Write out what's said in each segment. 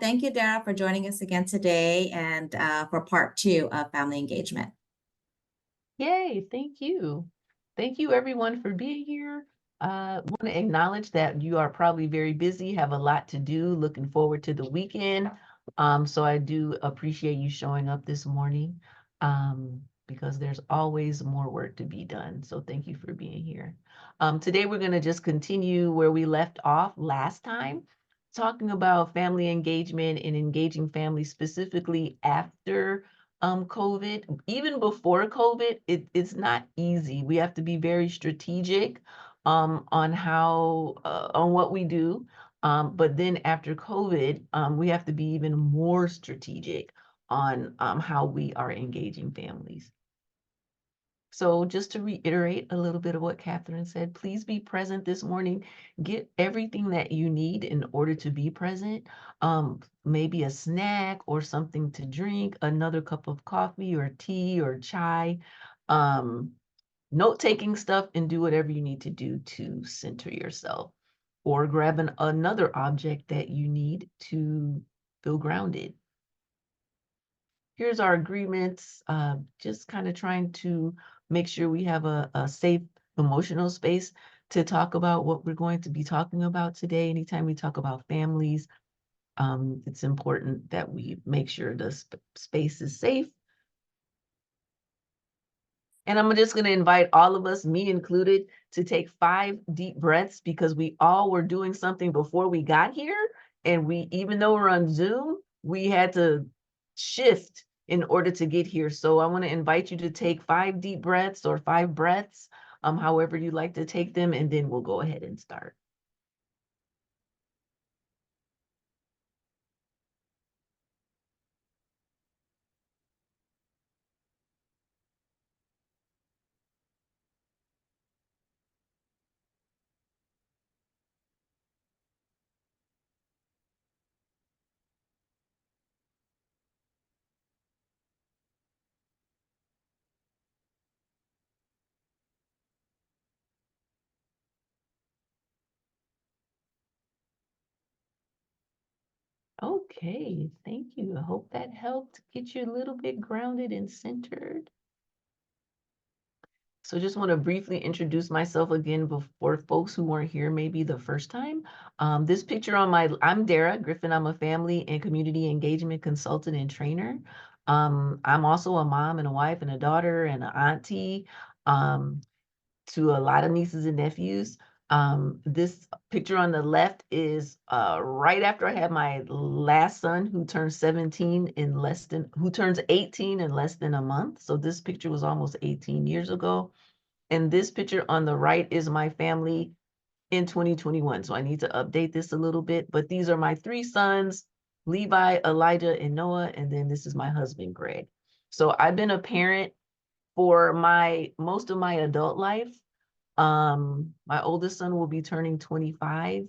Thank you, Dara, for joining us again today and for part 2 of family engagement. Yay, thank you. Thank you everyone for being here. Want to acknowledge that you are probably very busy, have a lot to do, looking forward to the weekend. So I do appreciate you showing up this morning because there's always more work to be done. So thank you for being here. Today we're going to just continue where we left off last time, talking about family engagement and engaging families specifically after COVID. Even before COVID, it's not easy. We have to be very strategic on how on what we do. But then after COVID, we have to be even more strategic on how we are engaging families. So just to reiterate a little bit of what Catherine said, please be present this morning. Get everything that you need in order to be present. Maybe a snack or something to drink, another cup of coffee or tea or chai, note-taking stuff, and do whatever you need to do to center yourself. Or grab another object that you need to feel grounded. Here's our agreements, just kind of trying to make sure we have a safe emotional space to talk about what we're going to be talking about today. Anytime we talk about families, it's important that we make sure the space is safe. And I'm just going to invite all of us, me included, to take 5 deep breaths because we all were doing something before we got here. And even though we're on Zoom, we had to shift in order to get here. So I want to invite you to take 5 deep breaths or 5 breaths, however you like to take them, and then we'll go ahead and start. Okay, thank you. I hope that helped get you a little bit grounded and centered. So just want to briefly introduce myself again for folks who weren't here maybe the first time. This picture I'm Dara Griffin. I'm a family and community engagement consultant and trainer. I'm also a mom and a wife and a daughter and an auntie to a lot of nieces and nephews. This picture on the left is right after I had my last son who turns 18 in less than a month. So this picture was almost 18 years ago. And this picture on the right is my family in 2021. So I need to update this a little bit, but these are my 3 sons, Levi, Elijah, and Noah. And then this is my husband, Greg. So I've been a parent for most of my adult life. My oldest son will be turning 25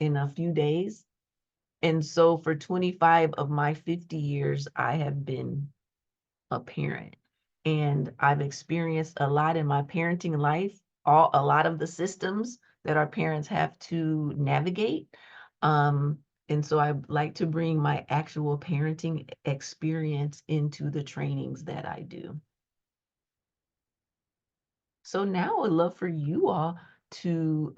in a few days. And so for 25 of my 50 years, I have been a parent. And I've experienced a lot in my parenting life, a lot of the systems that our parents have to navigate. And so I'd like to bring my actual parenting experience into the trainings that I do. So now I'd love for you all to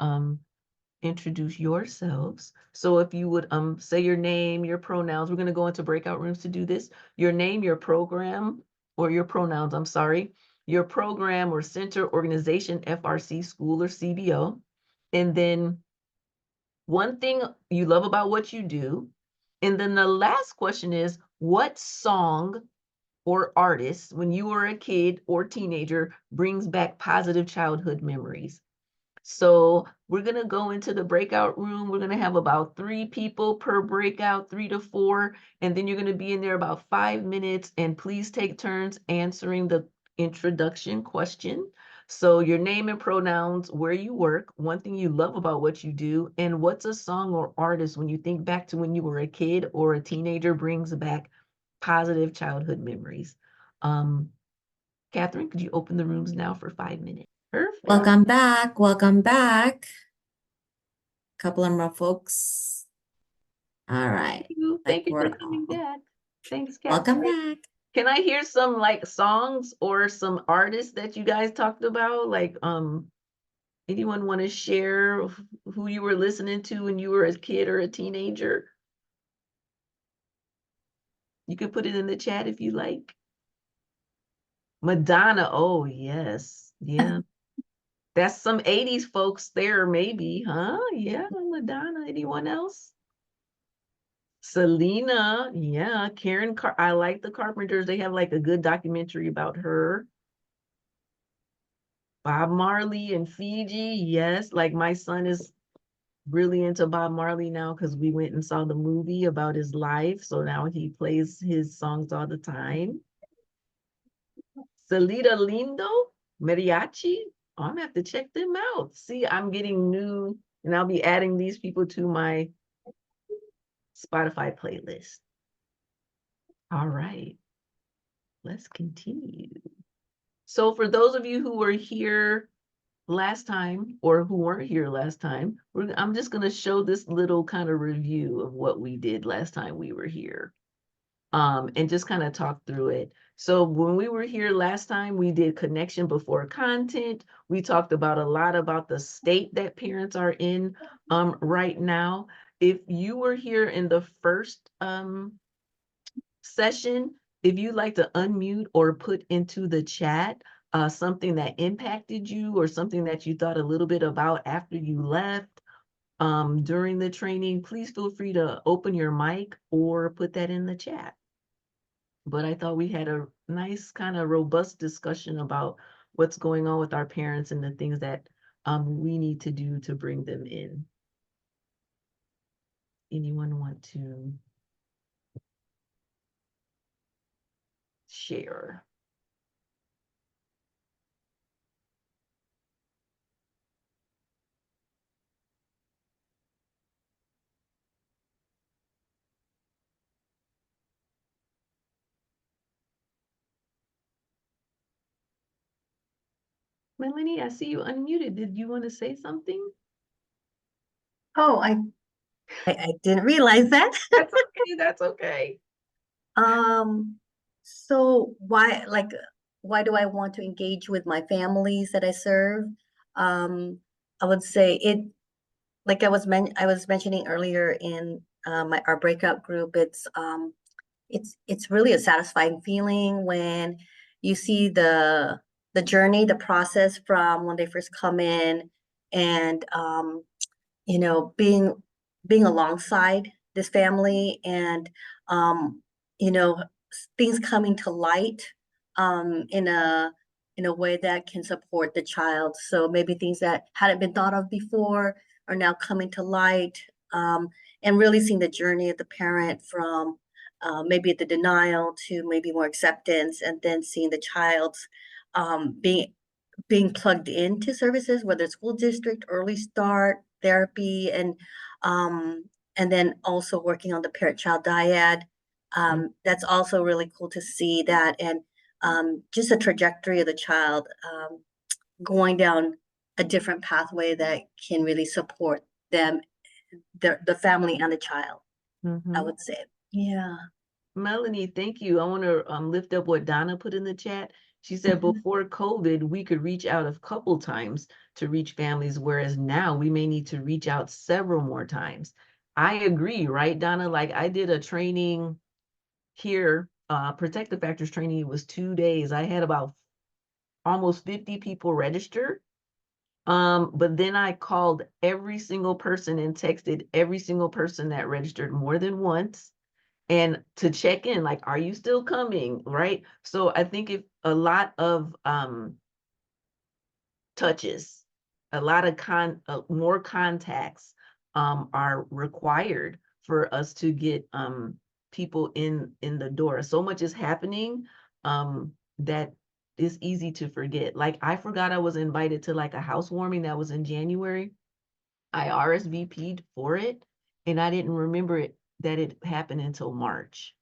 introduce yourselves. So if you would say your name, your pronouns. We're going to go into breakout rooms to do this. Your name, your program, or your pronouns, I'm sorry. Your program or center, organization, FRC, school, or CBO. And then one thing you love about what you do. And then the last question is, what song or artist, when you were a kid or teenager, brings back positive childhood memories? So we're going to go into the breakout room. We're going to have about 3 people per breakout, 3 to 4. And then you're going to be in there about 5 minutes. And please take turns answering the introduction question. So your name and pronouns, where you work, one thing you love about what you do, and what's a song or artist when you think back to when you were a kid or a teenager brings back positive childhood memories. Catherine, could you open the rooms now for 5 minutes? Perfect. Welcome back. Welcome back. A couple of more folks All right. Thank Like you for we're coming back. Thanks, welcome Catherine. back. Can I hear some like songs or some artists that you guys talked about? Like, anyone want to share who you were listening to when you were a kid or a teenager? You could put it in the chat if you like. Madonna. Oh, yes. Yeah. That's some 80s folks there, maybe, huh? Yeah, Madonna. Anyone else? Selena. Yeah. I like the Carpenters. They have like a good documentary about her. Bob Marley and Fiji. Yes. Like my son is really into Bob Marley now because we went and saw the movie about his life. So now he plays his songs all the time. Salida Lindo, Mariachi. I'm gonna have to check them out. See, I'm getting new, and I'll be adding these people to my Spotify playlist. All right, let's continue. So for those of you who were here last time or who weren't here last time, I'm just going to show this little kind of review of what we did last time we were here, and just kind of talk through it. So when we were here last time, we did connection before content. We talked about a lot about the state that parents are in right now. If you were here in the first session, if you'd like to unmute or put into the chat something that impacted you or something that you thought a little bit about after you left during the training, please feel free to open your mic or put that in the chat. But I thought we had a nice kind of robust discussion about what's going on with our parents and the things that we need to do to bring them in. Anyone want to share? Melanie, I see you unmuted. Did you want to say something? Oh, I didn't realize that. That's okay. That's okay. So why do I want to engage with my families that I serve? I would say it, like I was mentioning earlier in our breakout group, it's really a satisfying feeling when you see the journey, the process from when they first come in and you know, being alongside this family and you know, things coming to light in a way that can support the child. So maybe things that hadn't been thought of before are now coming to light, and really seeing the journey of the parent from maybe the denial to maybe more acceptance, and then seeing the child's being plugged into services, whether it's school district, early start, therapy, and then also working on the parent-child dyad. That's also really cool to see that, and just the trajectory of the child going down a different pathway that can really support them, the family and the child, I would say. Yeah. Melanie, thank you. I want to lift up what Donna put in the chat. She said before COVID, we could reach out a couple times to reach families, whereas now we may need to reach out several more times. I agree, right, Donna? Like I did a training here, protective factors training. It was 2 days. I had about almost 50 people register. But then I called every single person and texted every single person that registered more than once and to check in, like, are you still coming, right? So I think if a lot of touches, a lot of more contacts are required for us to get people in the door. So much is happening that is easy to forget. Like I forgot I was invited to like a housewarming that was in January. I RSVP'd for it and I didn't remember it that it happened until March.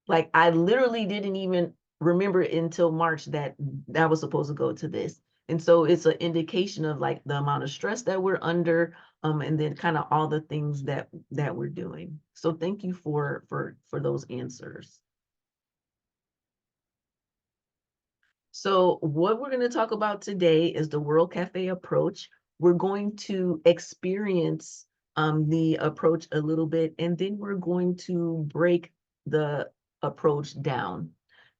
Like I literally didn't even remember it until March that I was supposed to go to this. And so it's an indication of like the amount of stress that we're under, and then kind of all the things that we're doing. So thank you for those answers. So what we're going to talk about today is the World Cafe approach. We're going to experience the approach a little bit, and then we're going to break the approach down.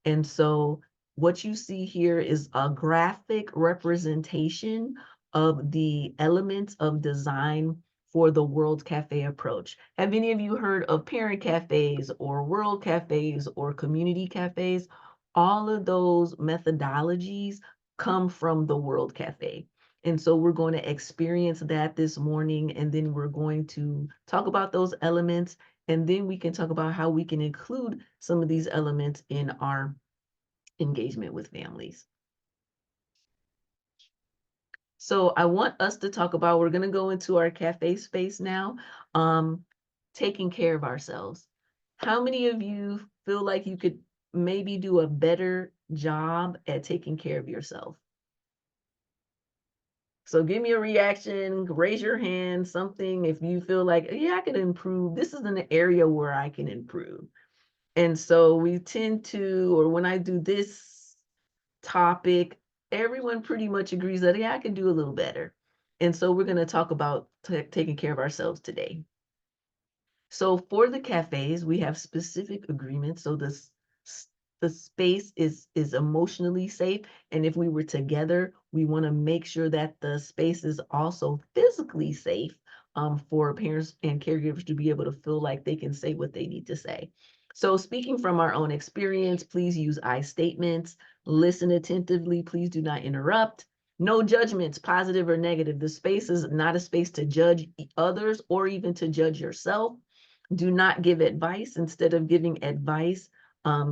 And so what you see here is a graphic representation of the elements of design for the World Cafe approach. Have any of you heard of parent cafes or world cafes or community cafes? All of those methodologies come from the World Cafe. And so we're going to experience that this morning, and then we're going to talk about those elements, and then we can talk about how we can include some of these elements in our engagement with families. So I want us to talk about, we're going to go into our cafe space now, taking care of ourselves. How many of you feel like you could maybe do a better job at taking care of yourself? So give me a reaction, raise your hand, something if you feel like, yeah, I can improve. This is an area where I can improve. And so we tend to, or when I do this topic, everyone pretty much agrees that, yeah, I can do a little better. And so we're going to talk about taking care of ourselves today. So for the cafes, we have specific agreements. So the space is emotionally safe. And if we were together, we want to make sure that the space is also physically safe for parents and caregivers to be able to feel like they can say what they need to say. So speaking from our own experience, please use I statements, listen attentively, please do not interrupt. No judgments, positive or negative. The space is not a space to judge others or even to judge yourself. Do not give advice. Instead of giving advice,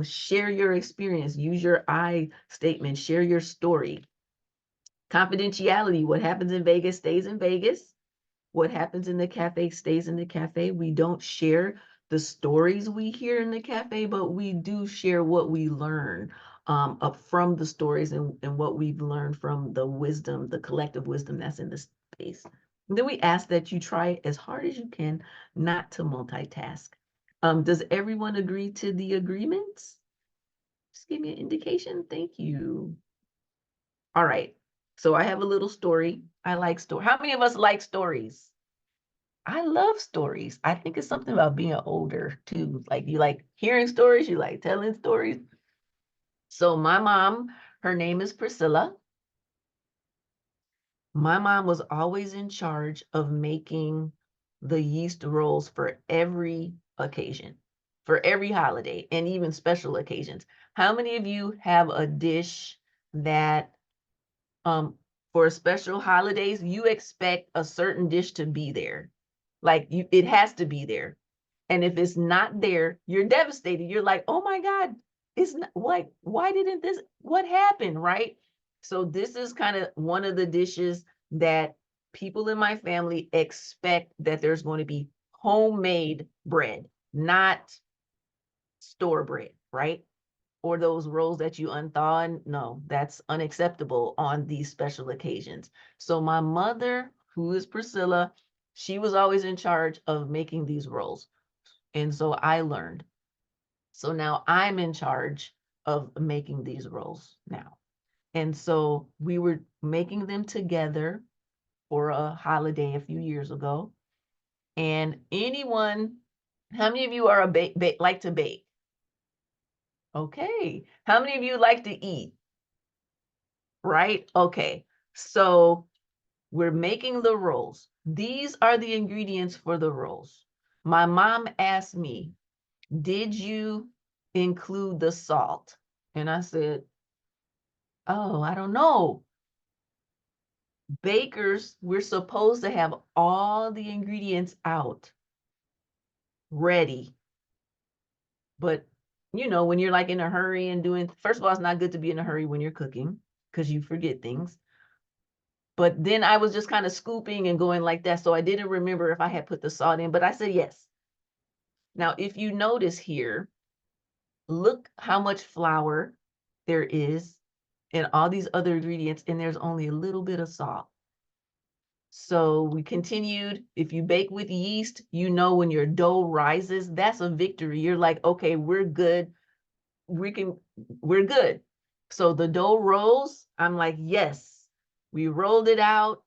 share your experience, use your I statement, share your story. Confidentiality, what happens in Vegas stays in Vegas. What happens in the cafe stays in the cafe. We don't share the stories we hear in the cafe, but we do share what we learn up from the stories and what we've learned from the wisdom, the collective wisdom that's in the space. And then we ask that you try as hard as you can not to multitask. Does everyone agree to the agreements? Just give me an indication. Thank you. All right. So I have a little story. I like stories. How many of us like stories? I love stories. I think it's something about being older too. Like you like hearing stories, you like telling stories. So my mom, her name is Priscilla. My mom was always in charge of making the yeast rolls for every occasion, for every holiday, and even special occasions. How many of you have a dish that for special holidays, you expect a certain dish to be there? Like it has to be there. And if it's not there, you're devastated. You're like, oh my God, it's not like, why didn't this, what happened, right? So this is kind of one of the dishes that people in my family expect, that there's going to be homemade bread, not store bread, right? Or those rolls that you unthaw. No, that's unacceptable on these special occasions. So my mother, who is Priscilla, she was always in charge of making these rolls. And so I learned. So now I'm in charge of making these rolls now. And so we were making them together for a holiday a few years ago. And anyone, how many of you are like to bake? Okay. How many of you like to eat? Right? Okay. So we're making the rolls. These are the ingredients for the rolls. My mom asked me, did you include the salt? And I said, oh, I don't know. Bakers, we're supposed to have all the ingredients out, ready. But, you know, when you're like in a hurry and doing, first of all, it's not good to be in a hurry when you're cooking because you forget things. But then I was just kind of scooping and going like that. So I didn't remember if I had put the salt in, but I said yes. Now, if you notice here, look how much flour there is and all these other ingredients, and there's only a little bit of salt. So we continued. If you bake with yeast, you know when your dough rises, that's a victory. You're like, okay, we're good. We're good. So the dough rolls. I'm like, yes. We rolled it out,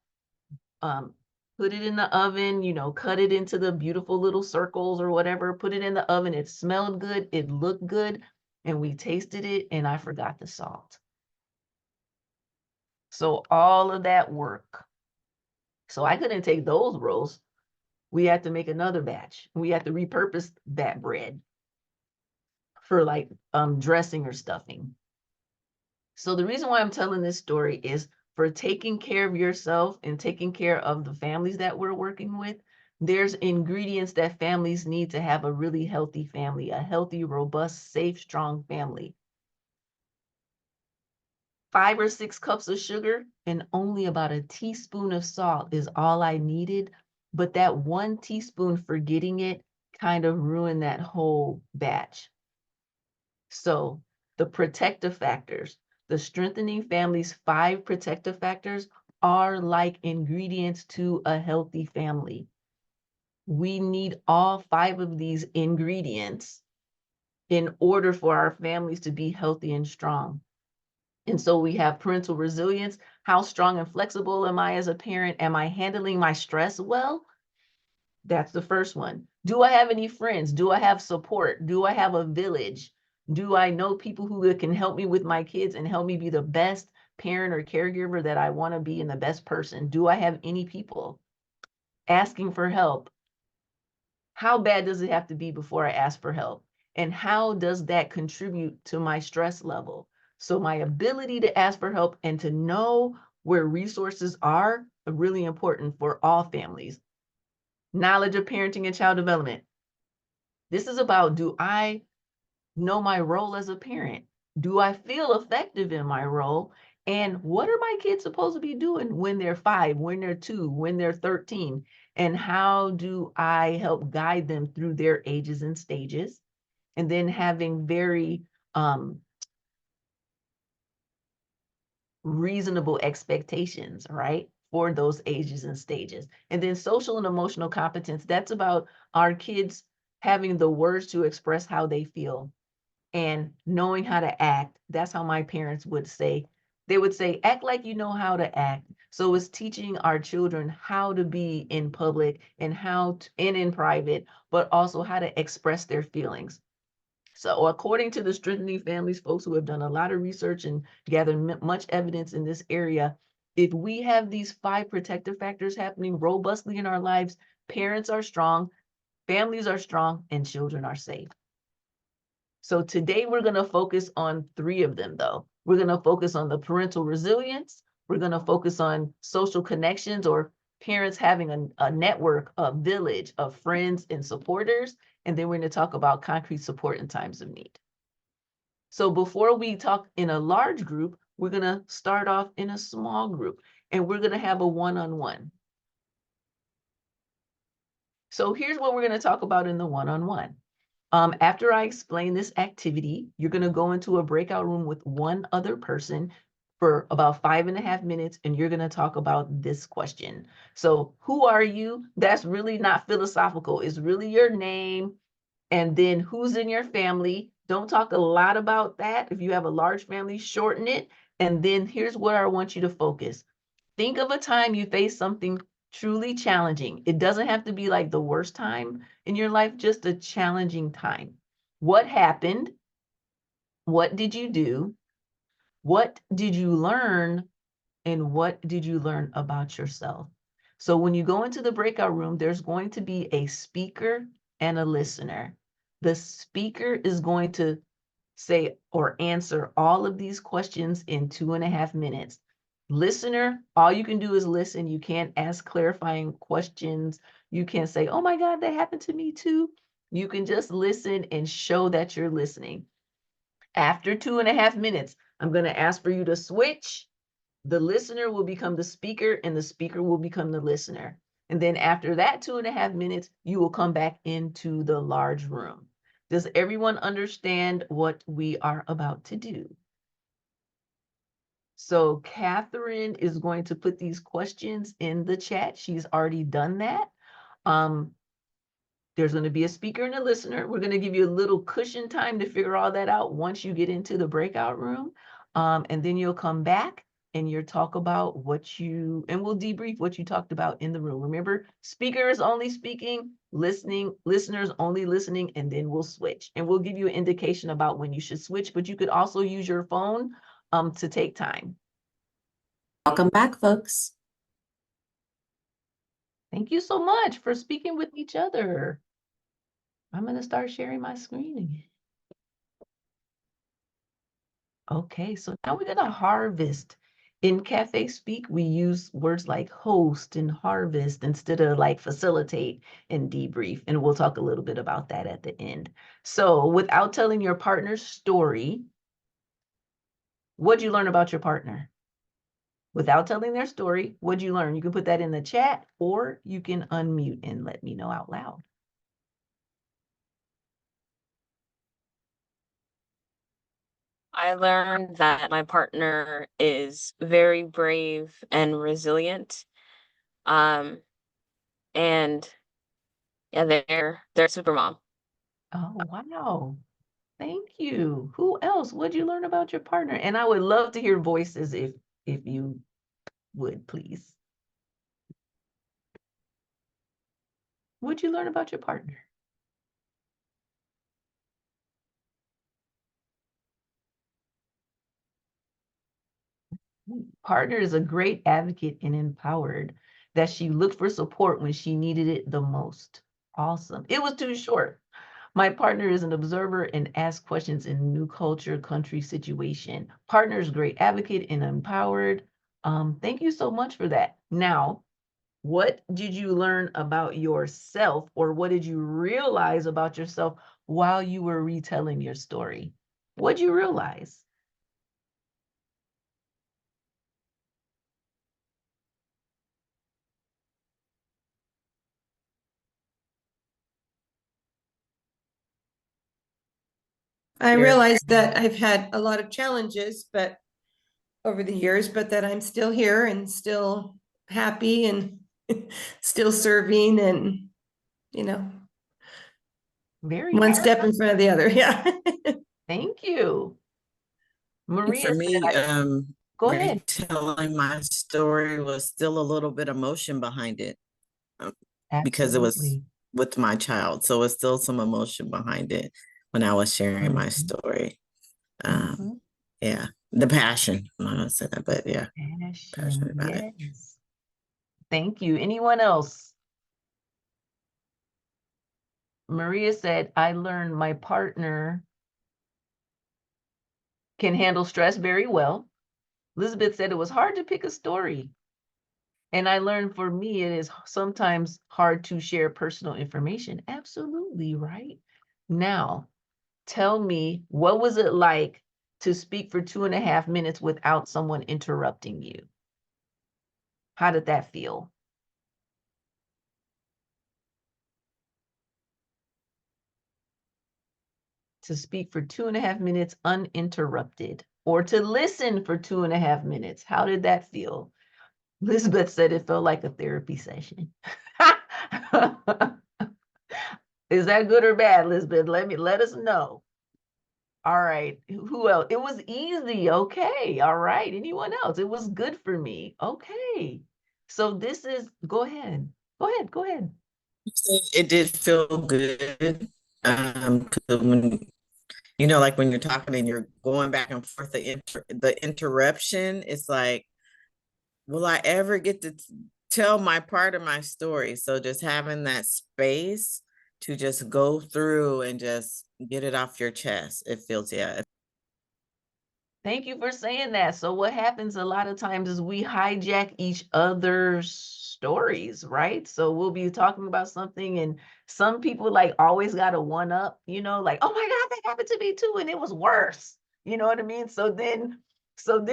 put it in the oven, cut it into the beautiful little circles or whatever, put it in the oven. It smelled good. It looked good. And we tasted it, and I forgot the salt. So all of that work. So I couldn't take those rolls. We had to make another batch. We had to repurpose that bread for like dressing or stuffing. So the reason why I'm telling this story is for taking care of yourself and taking care of the families that we're working with. There's ingredients that families need to have a really healthy family, a healthy, robust, safe, strong family. 5 or 6 cups of sugar and only about a teaspoon of salt is all I needed. But that 1 teaspoon, forgetting it, kind of ruined that whole batch. So the protective factors, the Strengthening Families 5 protective factors are like ingredients to a healthy family. We need all 5 of these ingredients in order for our families to be healthy and strong. And so we have parental resilience. How strong and flexible am I as a parent? Am I handling my stress well? That's the first one. Do I have any friends? Do I have support? Do I have a village? Do I know people who can help me with my kids and help me be the best parent or caregiver that I want to be and the best person? Do I have any people asking for help? How bad does it have to be before I ask for help? And how does that contribute to my stress level? So my ability to ask for help and to know where resources are really important for all families. Knowledge of parenting and child development. This is about, do I know my role as a parent? Do I feel effective in my role? And what are my kids supposed to be doing when they're 5, when they're 2, when they're 13? And how do I help guide them through their ages and stages? And then having very reasonable expectations, right, for those ages and stages. And then social and emotional competence, that's about our kids having the words to express how they feel and knowing how to act. That's how my parents would say. They would say, act like you know how to act. So it's teaching our children how to be in public and and in private, but also how to express their feelings. So according to the Strengthening Families folks who have done a lot of research and gathered much evidence in this area, if we have these 5 protective factors happening robustly in our lives, parents are strong, families are strong, and children are safe. So today we're going to focus on 3 of them, though. We're going to focus on the parental resilience. We're going to focus on social connections, or parents having a network, a village of friends and supporters. And then we're going to talk about concrete support in times of need. So before we talk in a large group, we're going to start off in a small group, and we're going to have a one-on-one. So here's what we're going to talk about in the one-on-one. After I explain this activity, you're going to go into a breakout room with one other person for about 5.5 minutes, and you're going to talk about this question. So who are you? That's really not philosophical. It's really your name, and then who's in your family. Don't talk a lot about that. If you have a large family, shorten it. And then here's where I want you to focus. Think of a time you faced something truly challenging. It doesn't have to be like the worst time in your life, just a challenging time. What happened? What did you do? What did you learn? And what did you learn about yourself? So when you go into the breakout room, there's going to be a speaker and a listener. The speaker is going to say or answer all of these questions in 2.5 minutes. Listener, all you can do is listen. You can't ask clarifying questions. You can't say, oh my God, that happened to me too. You can just listen and show that you're listening. After 2.5 minutes, I'm going to ask for you to switch. The listener will become the speaker and the speaker will become the listener. And then after that 2.5 minutes, you will come back into the large room. Does everyone understand what we are about to do? So Catherine is going to put these questions in the chat. She's already done that. There's going to be a speaker and a listener. We're going to give you a little cushion time to figure all that out once you get into the breakout room. And then you'll come back and you'll talk about and we'll debrief what you talked about in the room. Remember, speakers only speaking, listeners only listening, and then we'll switch. And we'll give you an indication about when you should switch, but you could also use your phone to take time. Welcome back, folks. Thank you so much for speaking with each other. I'm going to start sharing my screen again. Okay, so now we're going to harvest. In Café Speak, we use words like host and harvest instead of like facilitate and debrief. And we'll talk a little bit about that at the end. So without telling your partner's story, what'd you learn about your partner? Without telling their story, what'd you learn? You can put that in the chat or you can unmute and let me know out loud. I learned that my partner is very brave and resilient. And yeah, they're super mom. Oh, wow. Thank you. Who else? What'd you learn about your partner? And I would love to hear voices if you would, please. What'd you learn about your partner? Partner is a great advocate and empowered, that she looked for support when she needed it the most. Awesome. It was too short. My partner is an observer and asks questions in new culture, country, situation. Partner is great advocate and empowered. Thank you so much for that. Now, what did you learn about yourself, or what did you realize about yourself while you were retelling your story? What'd you realize? I realized that I've had a lot of challenges, but over the years, but that I'm still here and still happy and still serving and, Very one good. step in front of the other. Yeah. Thank you. Maria For me, go ahead. retelling my story was still a little bit emotion behind it because it was Absolutely. with my child. So it's still some emotion behind it when I was sharing my story. Yeah, the passion. I'm not gonna say that, but yeah, passionate about it. Yes. Thank you. Anyone else? Maria said, I learned my partner can handle stress very well. Elizabeth said it was hard to pick a story. And I learned for me, it is sometimes hard to share personal information. Absolutely, right? Now, tell me, what was it like to speak for 2.5 minutes without someone interrupting you? How did that feel? To speak for 2.5 minutes uninterrupted, or to listen for 2.5 minutes. How did that feel? Elizabeth said it felt like a therapy session. Is that good or bad, Elizabeth? Let us know. All right. Who else? It was easy. Okay. All right. Anyone else? It was good for me. Okay. So this is, go ahead. Go ahead. It did feel good. 'Cause when, like when you're talking and you're going back and forth, the interruption, it's like, will I ever get to tell my part of my story? So just having that space to just go through and just get it off your chest, it feels, yeah. Thank you for saying that. So what happens a lot of times is we hijack each other's stories, right? So we'll be talking about something and some people like always got a one up, like, oh my God, that happened to me too. And it was worse. You know what I mean? So then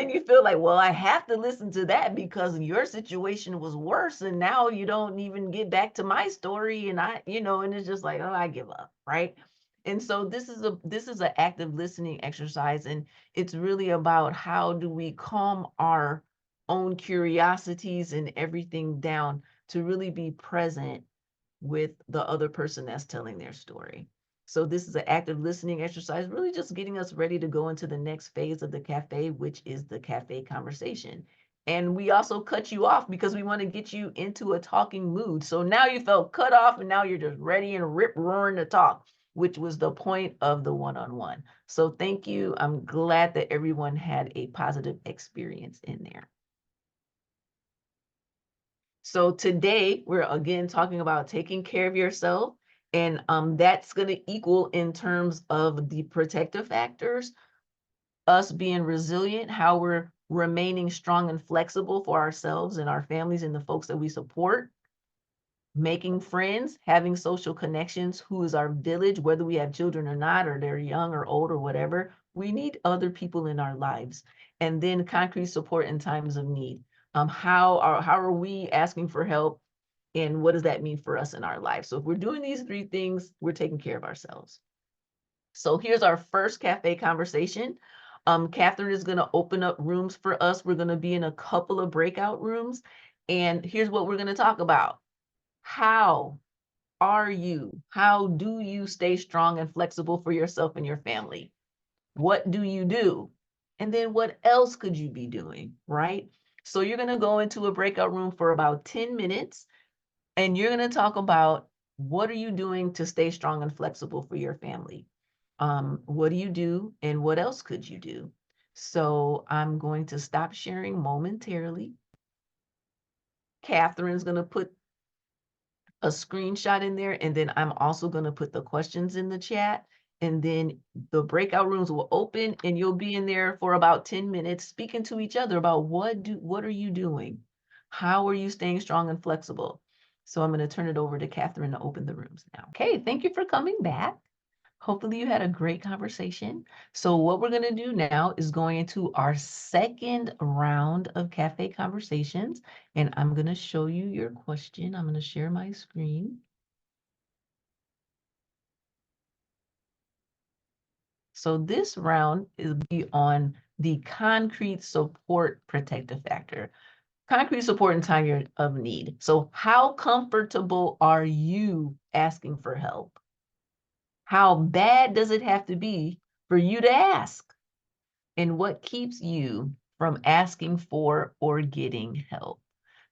you feel like, well, I have to listen to that because your situation was worse. And now you don't even get back to my story. And and it's just like, oh, I give up, right? And so this is an active listening exercise, and it's really about how do we calm our own curiosities and everything down to really be present with the other person that's telling their story. So this is an active listening exercise, really just getting us ready to go into the next phase of the cafe, which is the cafe conversation. And we also cut you off because we want to get you into a talking mood. So now you felt cut off and now you're just ready and rip roaring to talk, which was the point of the one-on-one. So thank you. I'm glad that everyone had a positive experience in there. So today we're again talking about taking care of yourself, and that's going to equal in terms of the protective factors, us being resilient, how we're remaining strong and flexible for ourselves and our families and the folks that we support, making friends, having social connections, who is our village, whether we have children or not, or they're young or old or whatever. We need other people in our lives. And then concrete support in times of need. How are we asking for help, and what does that mean for us in our life? So if we're doing these three things, we're taking care of ourselves. So here's our first cafe conversation. Catherine is going to open up rooms for us. We're going to be in a couple of breakout rooms, and here's what we're going to talk about. How do you stay strong and flexible for yourself and your family? What do you do? And then what else could you be doing, right? So you're going to go into a breakout room for about 10 minutes, and you're going to talk about what are you doing to stay strong and flexible for your family? What do you do, and what else could you do? So I'm going to stop sharing momentarily. Catherine's going to put a screenshot in there, and then I'm also going to put the questions in the chat, and then the breakout rooms will open, and you'll be in there for about 10 minutes speaking to each other about what are you doing? How are you staying strong and flexible? So I'm going to turn it over to Catherine to open the rooms now. Okay, thank you for coming back. Hopefully you had a great conversation. So what we're going to do now is going into our second round of cafe conversations, and I'm going to show you your question. I'm going to share my screen. So this round is be on the concrete support protective factor. Concrete support in time of need. So how comfortable are you asking for help? How bad does it have to be for you to ask? And what keeps you from asking for or getting help?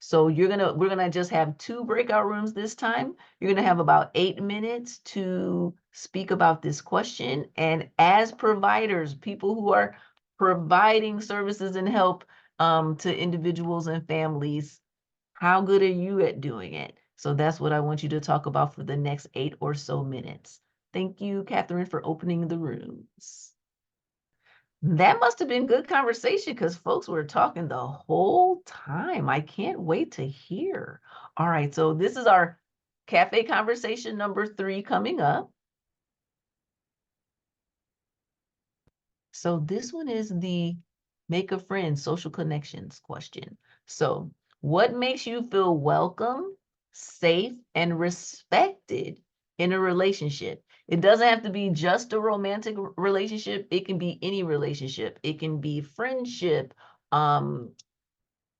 So we're gonna just have 2 breakout rooms this time. You're gonna have about 8 minutes to speak about this question. And as providers, people who are providing services and help to individuals and families, how good are you at doing it? So that's what I want you to talk about for the next 8 or so minutes. Thank you, Catherine, for opening the rooms. That must have been good conversation because folks were talking the whole time. I can't wait to hear. All right, so this is our cafe conversation number 3 coming up. So this one is the make a friend, social connections question. So what makes you feel welcome, safe, and respected in a relationship? It doesn't have to be just a romantic relationship. It can be any relationship. It can be friendship, kind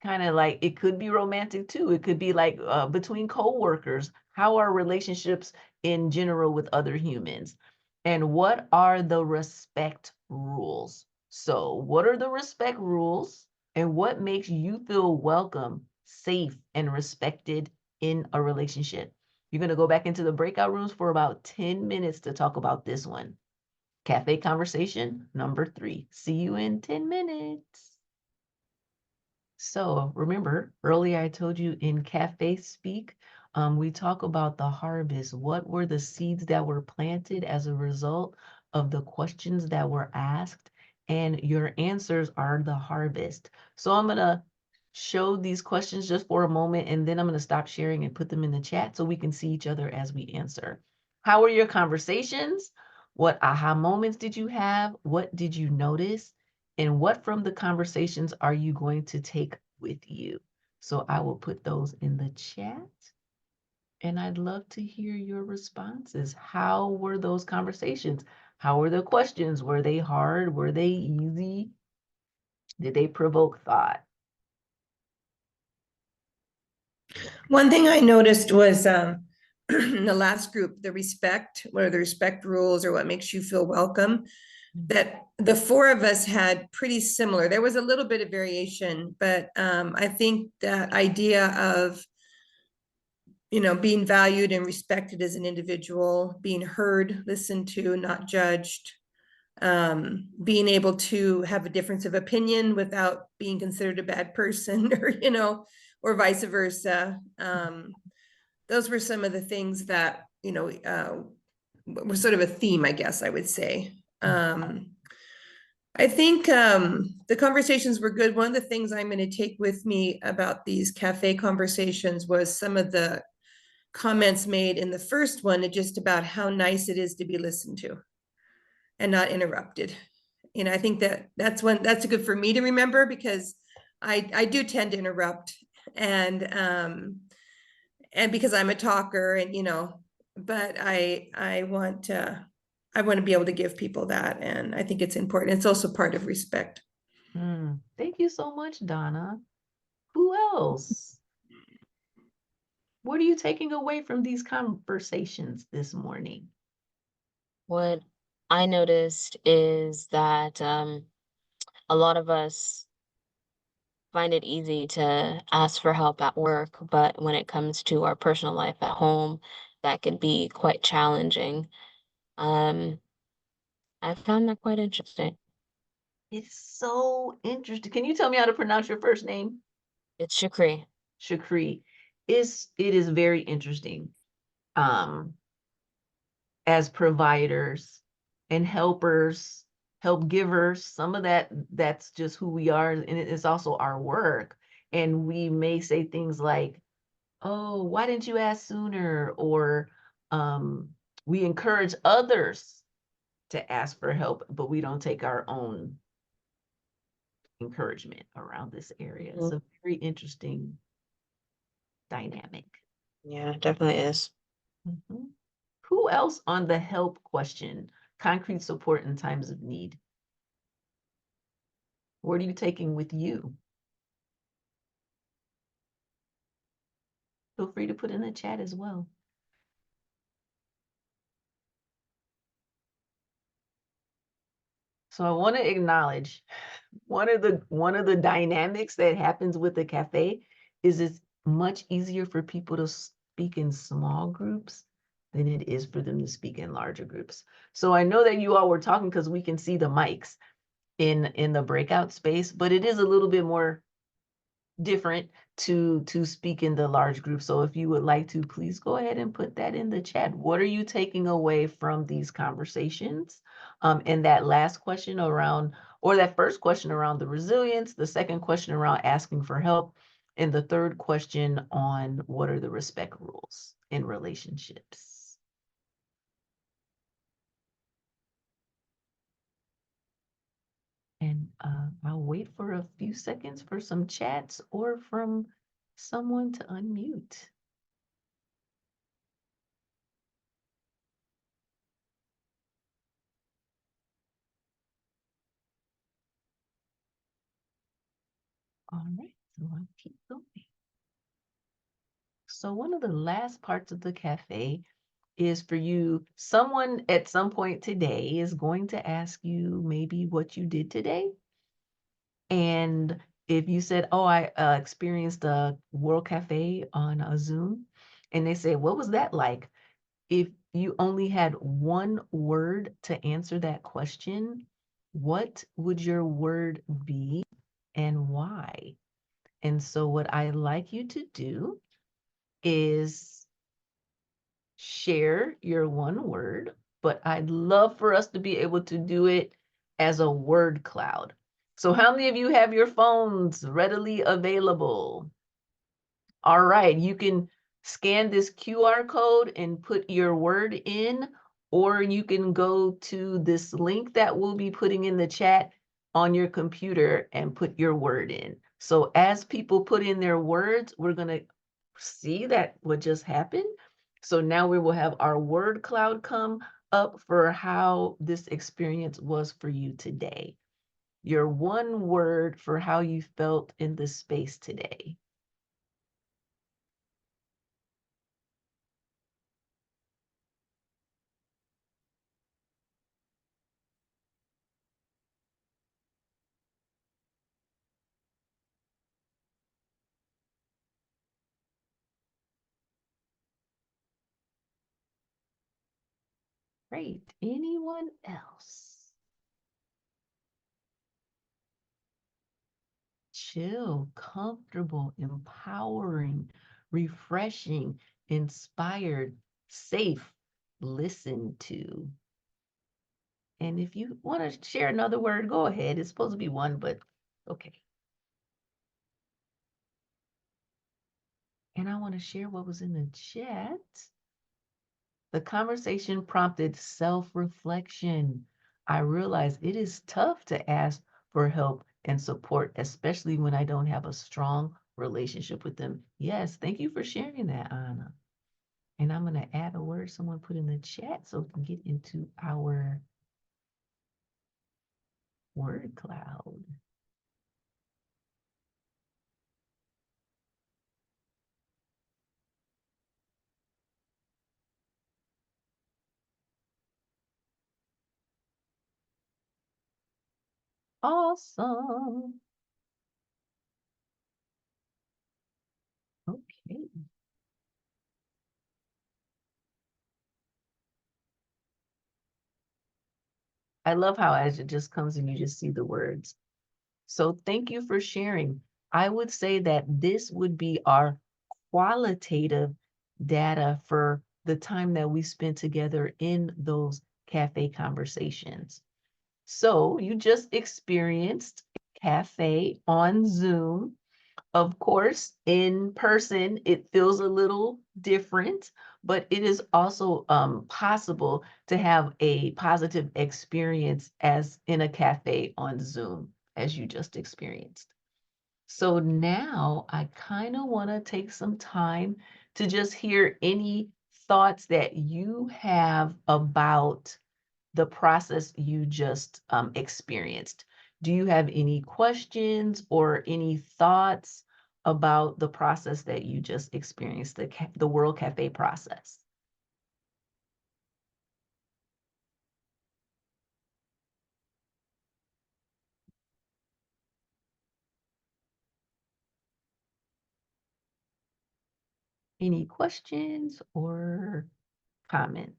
of like it could be romantic too. It could be like between coworkers. How are relationships in general with other humans? And what are the respect rules? So what are the respect rules, and what makes you feel welcome, safe, and respected in a relationship? You're going to go back into the breakout rooms for about 10 minutes to talk about this one. Cafe conversation number 3. See you in 10 minutes. So remember, earlier I told you in Cafe Speak, we talk about the harvest. What were the seeds that were planted as a result of the questions that were asked? And your answers are the harvest. So I'm going to show these questions just for a moment, and then I'm going to stop sharing and put them in the chat so we can see each other as we answer. How were your conversations? What aha moments did you have? What did you notice? And what from the conversations are you going to take with you? So I will put those in the chat. And I'd love to hear your responses. How were those conversations? How were the questions? Were they hard? Were they easy? Did they provoke thought? One thing I noticed was in the last group, the respect, what are the respect rules or what makes you feel welcome, that the four of us had pretty similar. There was a little bit of variation, but I think that idea of, you know, being valued and respected as an individual, being heard, listened to, not judged, being able to have a difference of opinion without being considered a bad person or, you know, or vice versa. Those were some of the things that, you know, were sort of a theme, I guess I would say. I think the conversations were good. One of the things I'm going to take with me about these cafe conversations was some of the comments made in the first one, just about how nice it is to be listened to and not interrupted. You know, I think that that's good for me to remember, because I do tend to interrupt, and because I'm a talker, and you know, but I want to be able to give people that, and I think it's important. It's also part of respect. Thank you so much, Donna. Who else? What are you taking away from these conversations this morning? What I noticed is that a lot of us find it easy to ask for help at work, but when it comes to our personal life at home, that can be quite challenging. Um, I found that quite interesting. It's so interesting. Can you tell me how to pronounce your first name? It's Shakri. Shakri. It is very interesting. As providers and helpers, help givers, some of that's just who we are, and it is also our work. And we may say things like, oh, why didn't you ask sooner? Or we encourage others to ask for help, but we don't take our own encouragement around this area. It's a very interesting dynamic. Yeah, it definitely is. Who else on the help question? Concrete support in times of need. What are you taking with you? Feel free to put in the chat as well. So I want to acknowledge one of the dynamics that happens with the cafe is it's much easier for people to speak in small groups than it is for them to speak in larger groups. So I know that you all were talking because we can see the mics in the breakout space, but it is a little bit more different to speak in the large group. So if you would like to, please go ahead and put that in the chat. What are you taking away from these conversations? And that last question around, or that first question around the resilience, the second question around asking for help, and the third question on what are the respect rules in relationships? And I'll wait for a few seconds for some chats or from someone to unmute. All right, so I'll keep going. So one of the last parts of the cafe is for you, someone at some point today is going to ask you maybe what you did today. And if you said, oh, I experienced a World Cafe on a Zoom, and they say, what was that like? If you only had one word to answer that question, what would your word be and why? And so what I like you to do is share your one word, but I'd love for us to be able to do it as a word cloud. So how many of you have your phones readily available? All right, you can scan this QR code and put your word in, or you can go to this link that we'll be putting in the chat on your computer and put your word in. So as people put in their words, we're going to see that what just happened. So now we will have our word cloud come up for how this experience was for you today. Your one word for how you felt in the space today. Great. Anyone else? Chill, comfortable, empowering, refreshing, inspired, safe, listened to. And if you want to share another word, go ahead. It's supposed to be one, but okay. And I want to share what was in the chat. The conversation prompted self-reflection. I realize it is tough to ask for help and support, especially when I don't have a strong relationship with them. Yes, thank you for sharing that, Anna. And I'm going to add a word someone put in the chat so we can get into our word cloud. Awesome. Okay. I love how as it just comes and you just see the words. So thank you for sharing. I would say that this would be our qualitative data for the time that we spent together in those cafe conversations. So you just experienced cafe on Zoom. Of course, in person, it feels a little different, but it is also possible to have a positive experience as in a cafe on Zoom, as you just experienced. So now I kind of want to take some time to just hear any thoughts that you have about the process you just experienced. Do you have any questions or any thoughts about the process that you just experienced, the World Cafe process? Any questions or comments?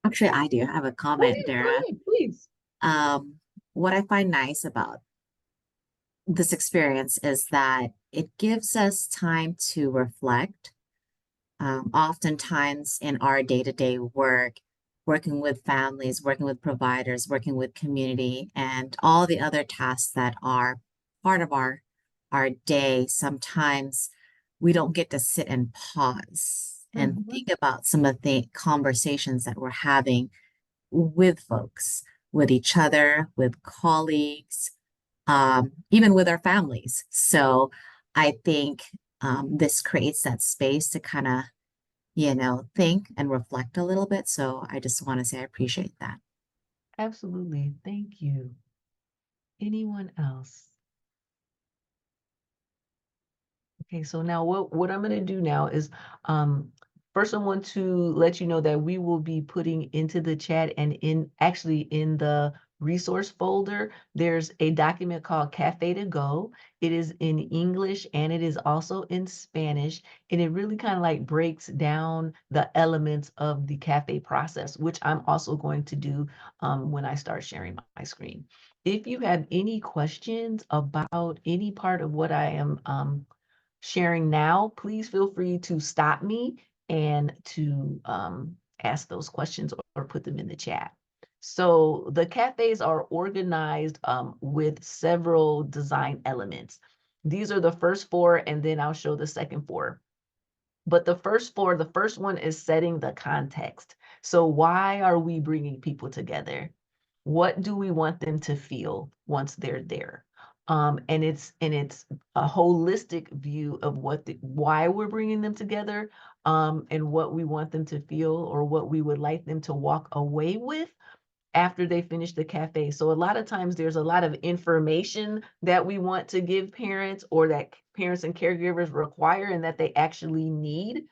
Actually, I do have a comment, Go Dara. ahead, please. What I find nice about this experience is that it gives us time to reflect. Oftentimes in our day-to-day work, working with families, working with providers, working with community, and all the other tasks that are part of our day, sometimes we don't get to sit and pause and think about some of the conversations that we're having with folks, with each other, with colleagues, even with our families. So I think this creates that space to kind of, think and reflect a little bit. So I just want to say I appreciate that. Absolutely. Thank you. Anyone else? Okay, so now what I'm going to do now is first I want to let you know that we will be putting into the chat and in the resource folder, there's a document called Cafe to Go. It is in English and it is also in Spanish, and it really kind of like breaks down the elements of the cafe process, which I'm also going to do when I start sharing my screen. If you have any questions about any part of what I am sharing now, please feel free to stop me and to ask those questions or put them in the chat. So the cafes are organized with several design elements. These are the first four, and then I'll show the second four. But the first four, the first one is setting the context. So why are we bringing people together? What do we want them to feel once they're there? And it's a holistic view of why we're bringing them together, and what we want them to feel or what we would like them to walk away with after they finish the cafe. So a lot of times there's a lot of information that we want to give parents, or that parents and caregivers require and that they actually need.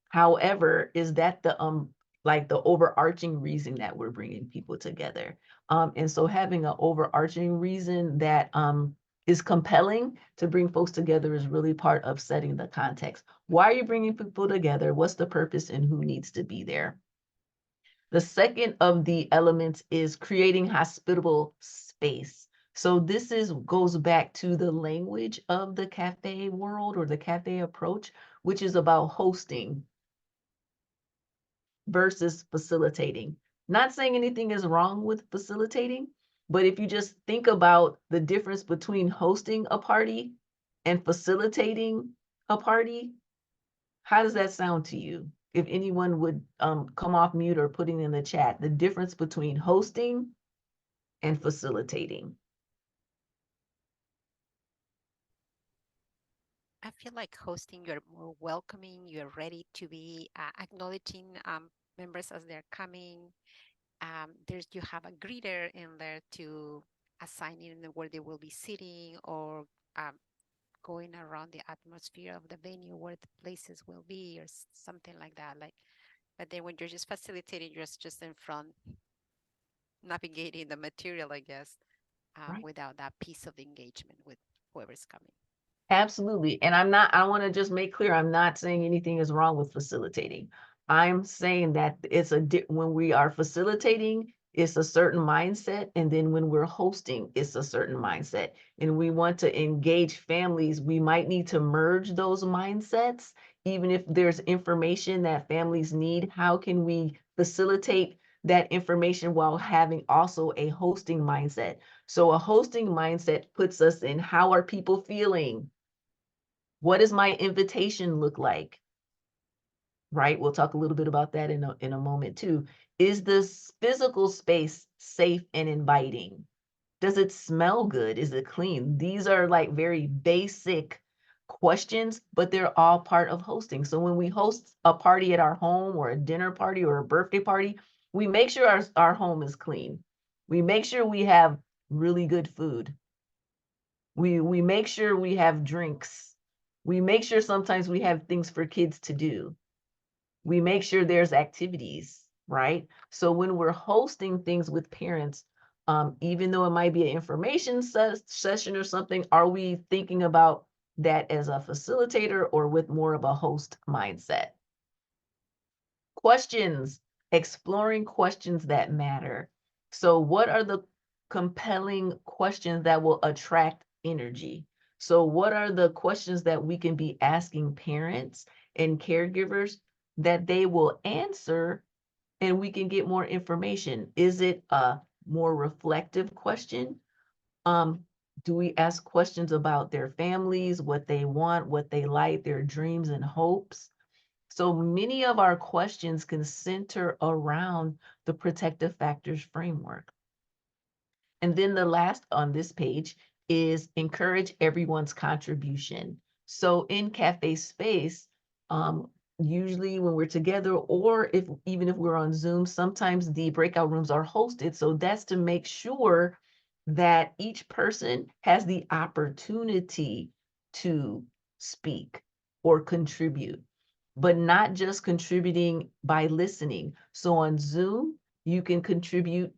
However, is that the like the overarching reason that we're bringing people together? And so having an overarching reason that is compelling to bring folks together is really part of setting the context. Why are you bringing people together? What's the purpose and who needs to be there? The second of the elements is creating hospitable space. So this goes back to the language of the cafe world, or the cafe approach, which is about hosting versus facilitating. Not saying anything is wrong with facilitating, but if you just think about the difference between hosting a party and facilitating a party, how does that sound to you? If anyone would come off mute or putting in the chat, the difference between hosting and facilitating. I feel like hosting, you're more welcoming, you're ready to be acknowledging members as they're coming. You have a greeter in there to assign in where they will be sitting, or going around the atmosphere of the venue where the places will be, or something like that. But then when you're just facilitating, you're just in front, navigating the material, I guess, Right. without that piece of engagement with whoever's coming. Absolutely. And I want to just make clear, I'm not saying anything is wrong with facilitating. I'm saying that when we are facilitating, it's a certain mindset. And then when we're hosting, it's a certain mindset. And we want to engage families. We might need to merge those mindsets, even if there's information that families need. How can we facilitate that information while having also a hosting mindset? So a hosting mindset puts us in, how are people feeling? What does my invitation look like? Right? We'll talk a little bit about that in a moment too. Is this physical space safe and inviting? Does it smell good? Is it clean? These are like very basic questions, but they're all part of hosting. So when we host a party at our home, or a dinner party, or a birthday party, we make sure our home is clean. We make sure we have really good food. We make sure we have drinks. We make sure sometimes we have things for kids to do. We make sure there's activities, right? So when we're hosting things with parents, even though it might be an information session or something, are we thinking about that as a facilitator or with more of a host mindset? Questions, exploring questions that matter. So what are the compelling questions that will attract energy? So what are the questions that we can be asking parents and caregivers that they will answer, and we can get more information? Is it a more reflective question? Do we ask questions about their families, what they want, what they like, their dreams and hopes? So many of our questions can center around the protective factors framework. And then the last on this page is encourage everyone's contribution. So in cafe space, usually when we're together, or even if we're on Zoom, sometimes the breakout rooms are hosted. So that's to make sure that each person has the opportunity to speak or contribute, but not just contributing by listening. So on Zoom, you can contribute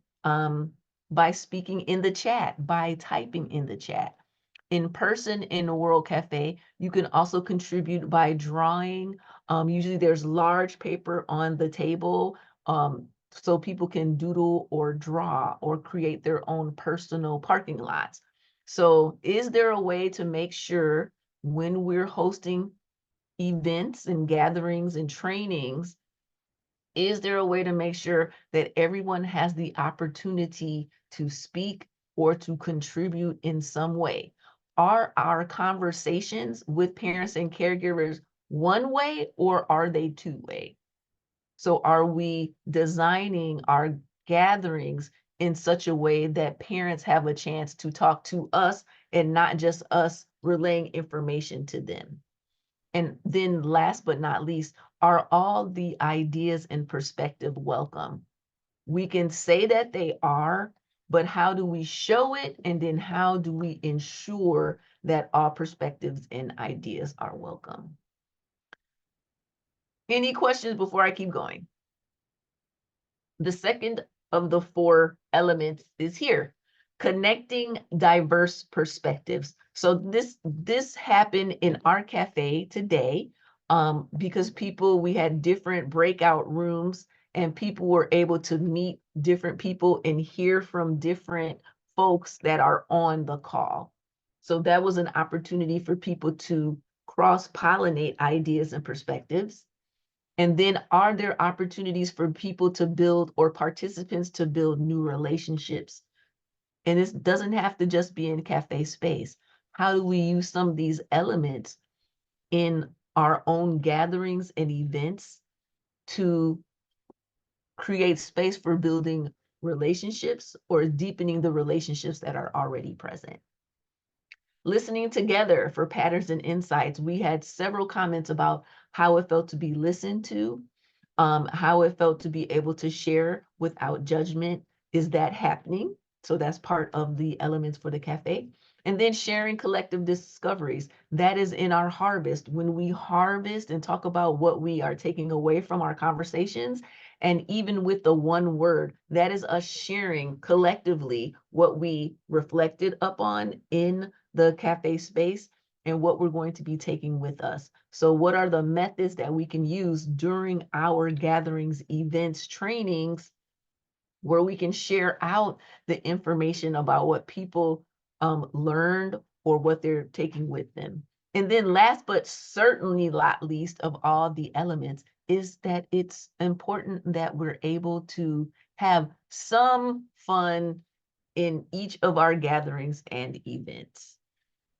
by speaking in the chat, by typing in the chat. In person in a World Cafe, you can also contribute by drawing. Usually there's large paper on the table, so people can doodle or draw or create their own personal parking lots. So is there a way to make sure when we're hosting events and gatherings and trainings, is there a way to make sure that everyone has the opportunity to speak or to contribute in some way? Are our conversations with parents and caregivers one way, or are they two-way? So are we designing our gatherings in such a way that parents have a chance to talk to us and not just us relaying information to them. And then last but not least, are all the ideas and perspective welcome? We can say that they are, but how do we show it? And then how do we ensure that all perspectives and ideas are welcome? Any questions before I keep going? The second of the 4 elements is here, connecting diverse perspectives. So this happened in our cafe today, because we had different breakout rooms and people were able to meet different people and hear from different folks that are on the call. So that was an opportunity for people to cross-pollinate ideas and perspectives. And then are there opportunities for people to build, or participants to build, new relationships? And this doesn't have to just be in cafe space. How do we use some of these elements in our own gatherings and events to create space for building relationships or deepening the relationships that are already present? Listening together for patterns and insights. We had several comments about how it felt to be listened to, how it felt to be able to share without judgment. Is that happening? So that's part of the elements for the cafe. And then sharing collective discoveries. That is in our harvest. When we harvest and talk about what we are taking away from our conversations, and even with the one word, that is us sharing collectively what we reflected upon in the cafe space and what we're going to be taking with us. So what are the methods that we can use during our gatherings, events, trainings, where we can share out the information about what people learned or what they're taking with them? And then last but certainly not least of all the elements is that it's important that we're able to have some fun in each of our gatherings and events.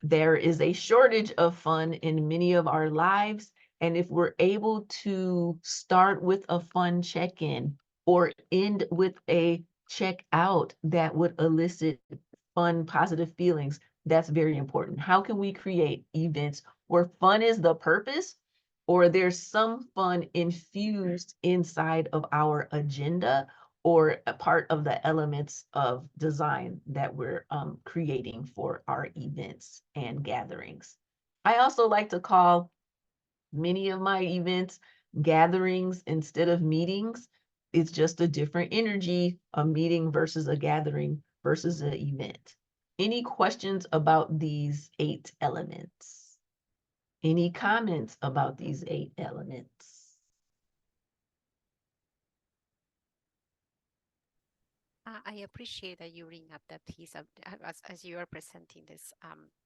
There is a shortage of fun in many of our lives. And if we're able to start with a fun check-in or end with a check-out that would elicit fun, positive feelings, that's very important. How can we create events where fun is the purpose, or there's some fun infused inside of our agenda, or a part of the elements of design that we're creating for our events and gatherings? I also like to call many of my events gatherings instead of meetings. It's just a different energy, a meeting versus a gathering versus an event. Any questions about these 8 elements? Any comments about these 8 elements? I appreciate that you bring up that piece of as you are presenting this,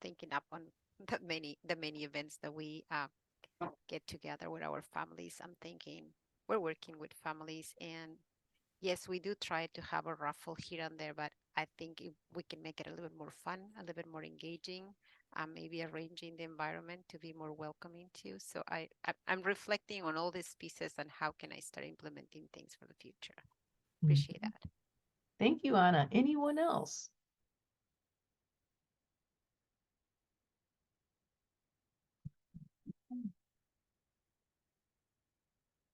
thinking up on the many events that we get together with our families. I'm thinking we're working with families, and yes, we do try to have a raffle here and there, but I think if we can make it a little bit more fun, a little bit more engaging, maybe arranging the environment to be more welcoming too. So I'm reflecting on all these pieces and how can I start implementing things for the future. Appreciate that. Thank you, Anna. Anyone else?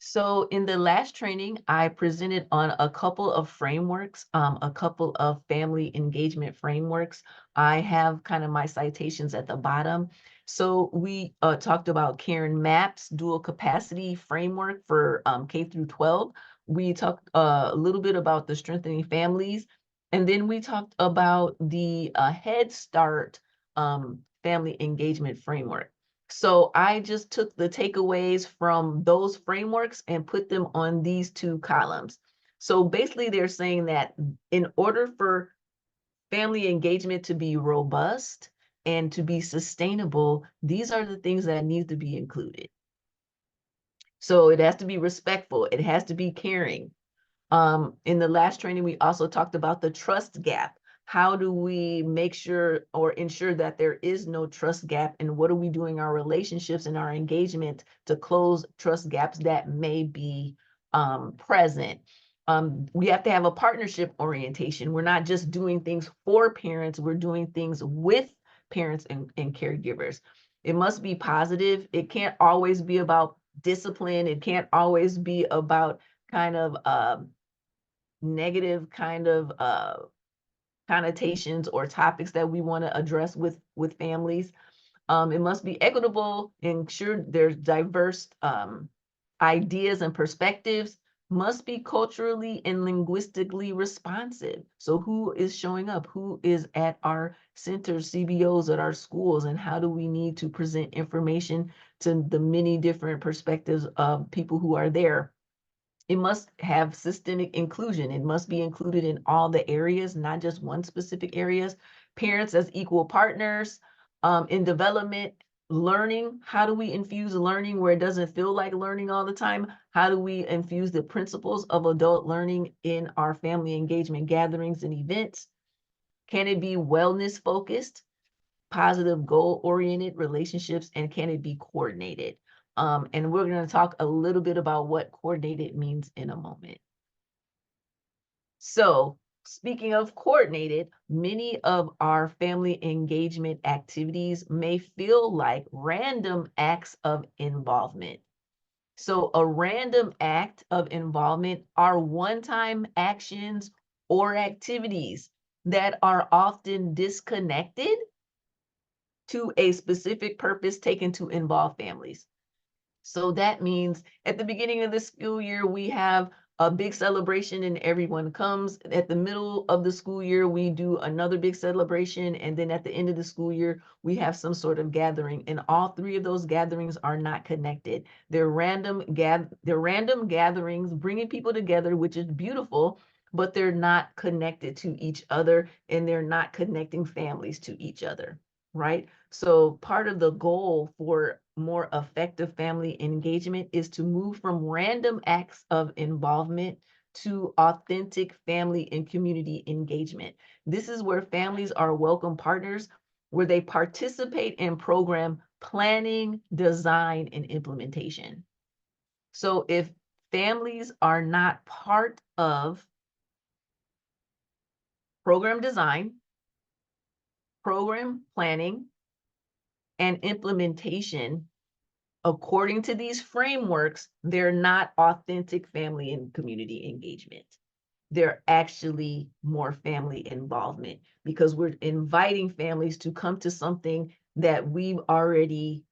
So in the last training, I presented on a couple of frameworks, a couple of family engagement frameworks. I have kind of my citations at the bottom. So we talked about Karen Mapp's dual capacity framework for K through 12. We talked a little bit about the strengthening families. And then we talked about the Head Start family engagement framework. So I just took the takeaways from those frameworks and put them on these 2 columns. So basically they're saying that in order for family engagement to be robust and to be sustainable, these are the things that need to be included. So it has to be respectful. It has to be caring. In the last training, we also talked about the trust gap. How do we make sure or ensure that there is no trust gap? And what are we doing in our relationships and our engagement to close trust gaps that may be present? We have to have a partnership orientation. We're not just doing things for parents, we're doing things with parents and caregivers. It must be positive. It can't always be about discipline. It can't always be about kind of negative kind of connotations or topics that we want to address with families. It must be equitable, ensure there's diverse ideas and perspectives, must be culturally and linguistically responsive. So who is showing up? Who is at our centers, CBOs at our schools, and how do we need to present information to the many different perspectives of people who are there? It must have systemic inclusion. It must be included in all the areas, not just one specific areas. Parents as equal partners in development, learning. How do we infuse learning where it doesn't feel like learning all the time? How do we infuse the principles of adult learning in our family engagement gatherings and events? Can it be wellness focused, positive goal-oriented relationships, and can it be coordinated? And we're going to talk a little bit about what coordinated means in a moment. So speaking of coordinated, many of our family engagement activities may feel like random acts of involvement. So a random act of involvement are one-time actions or activities that are often disconnected to a specific purpose taken to involve families. So that means at the beginning of the school year, we have a big celebration and everyone comes. At the middle of the school year, we do another big celebration. And then at the end of the school year, we have some sort of gathering. And all three of those gatherings are not connected. They're random gatherings, bringing people together, which is beautiful, but they're not connected to each other and they're not connecting families to each other, right? So part of the goal for more effective family engagement is to move from random acts of involvement to authentic family and community engagement. This is where families are welcome partners, where they participate in program planning, design, and implementation. So if families are not part of program design, program planning, and implementation, according to these frameworks, they're not authentic family and community engagement. They're actually more family involvement because we're inviting families to come to something that we've already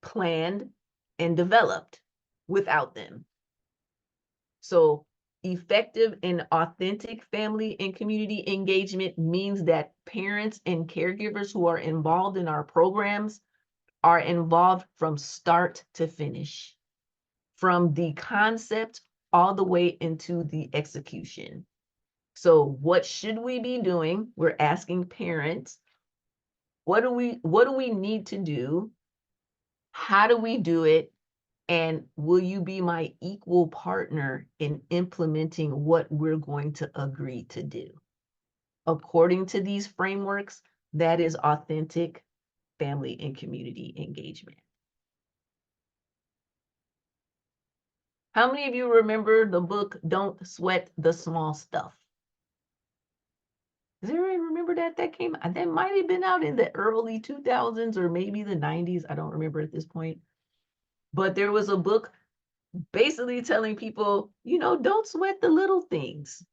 planned and developed without them. So effective and authentic family and community engagement means that parents and caregivers who are involved in our programs are involved from start to finish, from the concept all the way into the execution. So what should we be doing? We're asking parents, what do we need to do? How do we do it? And will you be my equal partner in implementing what we're going to agree to do? According to these frameworks, that is authentic family and community engagement. How many of you remember the book, Don't Sweat the Small Stuff? Does everybody remember that? That might have been out in the early 2000s or maybe the 90s. I don't remember at this point. But there was a book basically telling people, don't sweat the little things.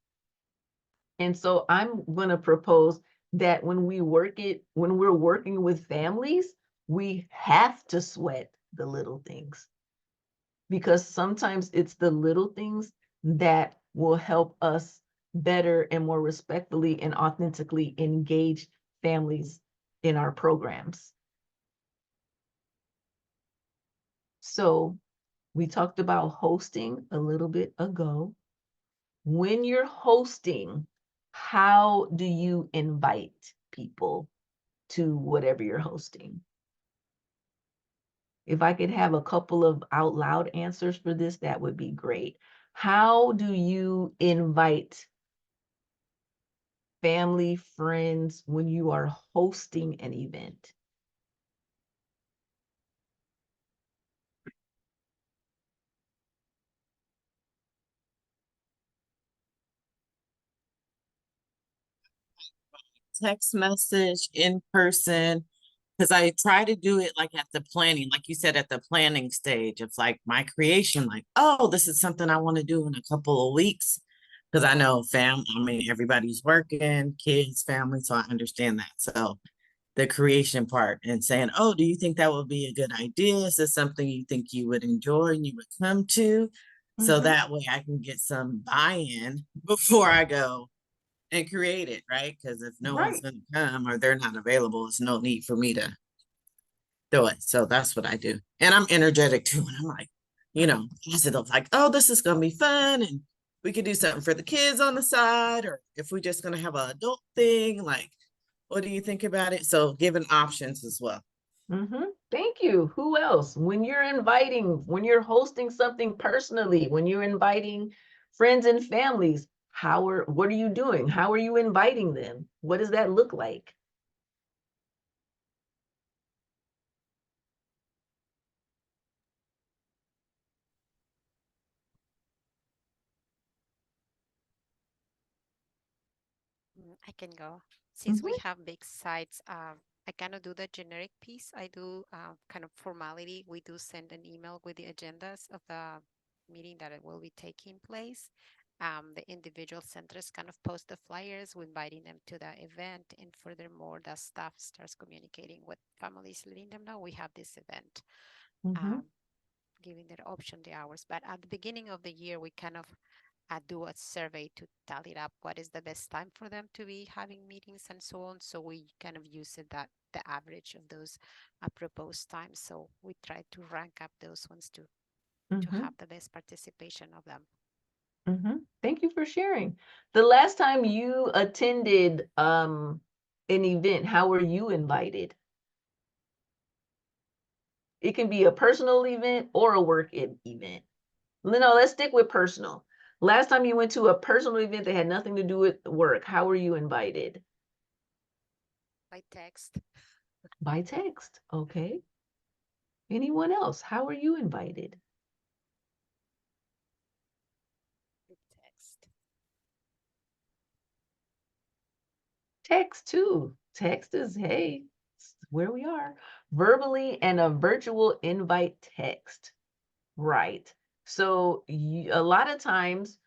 And so I'm going to propose that when we're working with families, we have to sweat the little things. Because sometimes it's the little things that will help us better and more respectfully and authentically engage families in our programs. So we talked about hosting a little bit ago. When you're hosting, how do you invite people to whatever you're hosting? If I could have a couple of out loud answers for this, that would be great. How do you invite family, friends when you are hosting an event? text message, in person, because I try to do it like at the planning, like you said, at the planning stage of like my creation, like, oh, this is something I want to do in a couple of weeks. Because I know I mean, everybody's working, kids, family, so I understand that. So the creation part and saying, oh, do you think that would be a good idea? Is this something you think you would enjoy and you would come to? So that way I can get some buy-in before I go and create it, right? Because if no one's Right. going to come or they're not available, it's no need for me to do it. So that's what I do. And I'm energetic too. And I'm like, positive, like, oh, this is going to be fun. And we could do something for the kids on the side, or if we're just going to have an adult thing, like, what do you think about it? So giving options as well. Thank you. Who else? When you're hosting something personally, when you're inviting friends and families, what are you doing? How are you inviting them? What does that look like? I can go. Since we have big sites, I cannot do the generic piece. I do kind of formality. We do send an email with the agendas of the meeting that it will be taking place. The individual centers kind of post the flyers, we're inviting them to the event, and furthermore, the staff starts communicating with families, letting them know we have this event, giving their option the hours. But at the beginning of the year, we kind of do a survey to tally up what is the best time for them to be having meetings and so on. So we kind of use it that the average of those proposed times. So we try to rank up those ones to have the best participation of them. Thank you for sharing. The last time you attended an event, how were you invited? It can be a personal event or a work event. No, let's stick with personal. Last time you went to a personal event that had nothing to do with work, how were you invited? By text. By text, okay. Anyone else? How are you invited? Text. Text too. Text is, hey, where we are. Verbally and a virtual invite text. Right. So a lot of times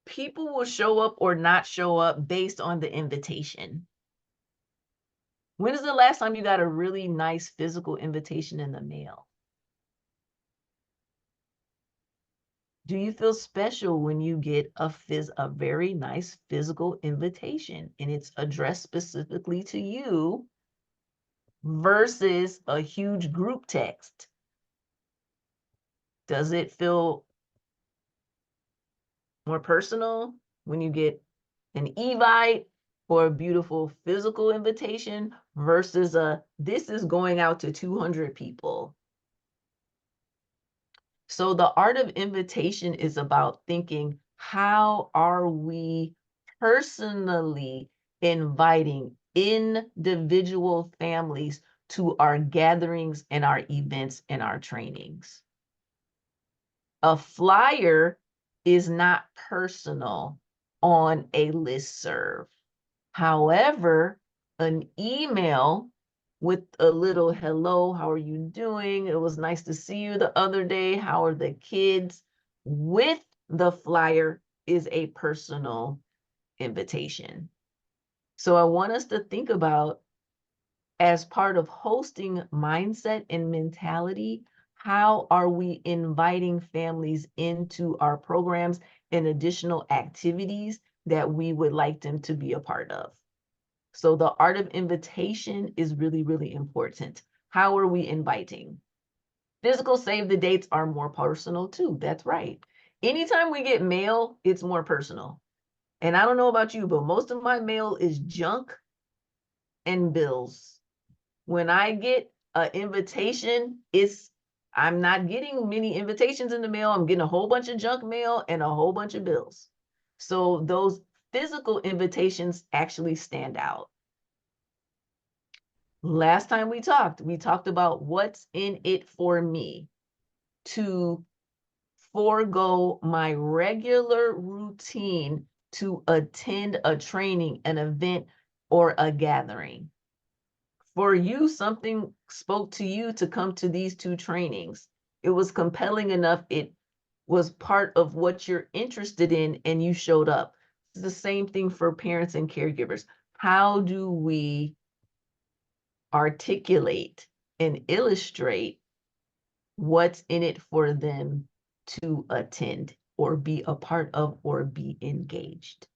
people will show up or not show up based on the invitation. When is the last time you got a really nice physical invitation in the mail? Do you feel special when you get a very nice physical invitation and it's addressed specifically to you versus a huge group text? Does it feel more personal when you get an Evite or a beautiful physical invitation versus this is going out to 200 people? So the art of invitation is about thinking, how are we personally inviting individual families to our gatherings and our events and our trainings? A flyer is not personal on a listserv. However, an email with a little hello, how are you doing? It was nice to see you the other day. How are the kids? With the flyer is a personal invitation. So I want us to think about, as part of hosting mindset and mentality, how are we inviting families into our programs and additional activities that we would like them to be a part of? So the art of invitation is really, really important. How are we inviting? Physical save the dates are more personal too. That's right. Anytime we get mail, it's more personal. And I don't know about you, but most of my mail is junk and bills. When I get an invitation, I'm not getting many invitations in the mail. I'm getting a whole bunch of junk mail and a whole bunch of bills. So those physical invitations actually stand out. Last time we talked about what's in it for me to forego my regular routine to attend a training, an event, or a gathering. For you, something spoke to you to come to these 2 trainings. It was compelling enough. It was part of what you're interested in and you showed up. It's the same thing for parents and caregivers. How do we articulate and illustrate what's in it for them to attend or be a part of or be engaged?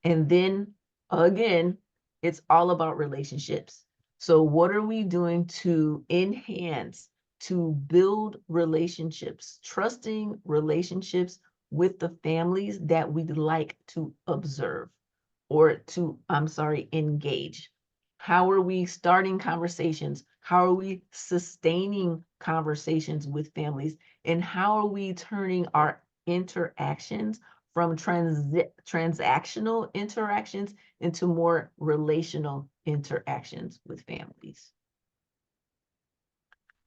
And then again, it's all about relationships. So what are we doing to enhance, to build relationships, trusting relationships with the families that we'd like to observe or to, engage? How are we starting conversations? How are we sustaining conversations with families? And how are we turning our interactions from transactional interactions into more relational interactions with families?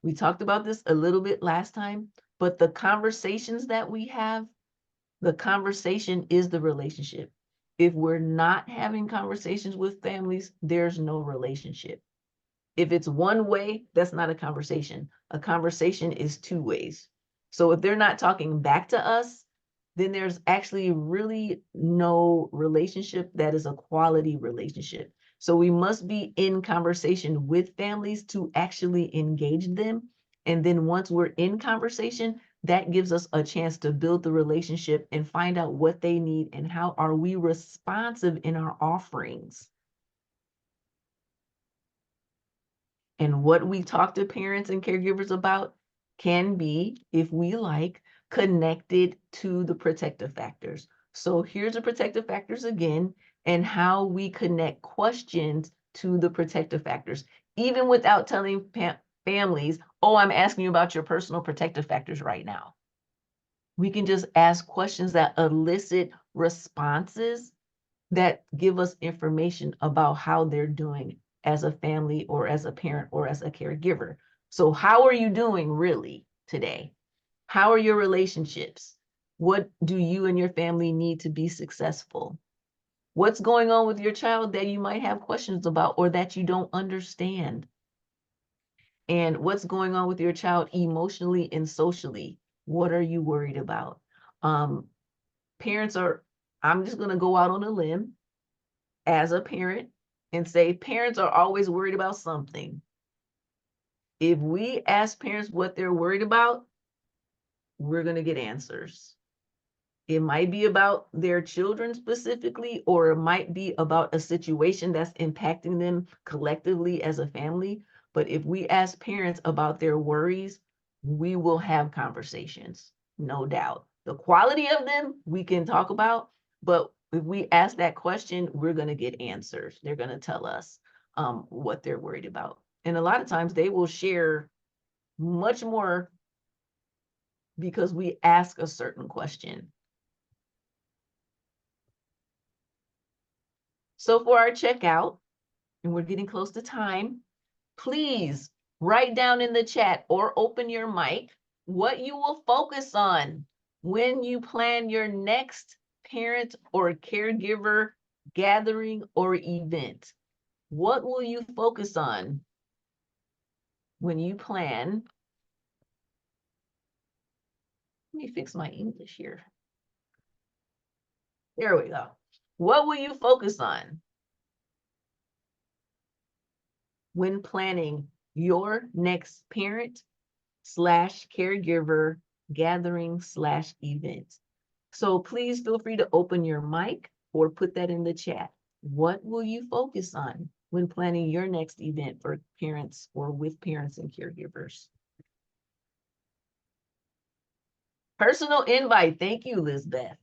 We talked about this a little bit last time, but the conversations that we have, the conversation is the relationship. If we're not having conversations with families, there's no relationship. If it's one way, that's not a conversation. A conversation is 2 ways. So if they're not talking back to us, then there's actually really no relationship that is a quality relationship. So we must be in conversation with families to actually engage them. And then once we're in conversation, that gives us a chance to build the relationship and find out what they need and how are we responsive in our offerings. And what we talk to parents and caregivers about can be, if we like, connected to the protective factors. So here's the protective factors again, and how we connect questions to the protective factors, even without telling families, oh, I'm asking you about your personal protective factors right now. We can just ask questions that elicit responses that give us information about how they're doing as a family or as a parent or as a caregiver. So how are you doing really today? How are your relationships? What do you and your family need to be successful? What's going on with your child that you might have questions about or that you don't understand? And what's going on with your child emotionally and socially? What are you worried about? Parents are, I'm just going to go out on a limb as a parent and say parents are always worried about something. If we ask parents what they're worried about, we're going to get answers. It might be about their children specifically, or it might be about a situation that's impacting them collectively as a family. But if we ask parents about their worries, we will have conversations, no doubt. The quality of them we can talk about, but if we ask that question, we're going to get answers. They're going to tell us what they're worried about. And a lot of times they will share much more because we ask a certain question. So for our checkout, and we're getting close to time, please write down in the chat or open your mic what you will focus on when you plan your next parent or caregiver gathering or event. What will you focus on when you plan? Let me fix my English here. There we go. What will you focus on when planning your next parent/caregiver gathering/event? So please feel free to open your mic or put that in the chat. What will you focus on when planning your next event for parents or with parents and caregivers? Personal invite. Thank you, Lizbeth.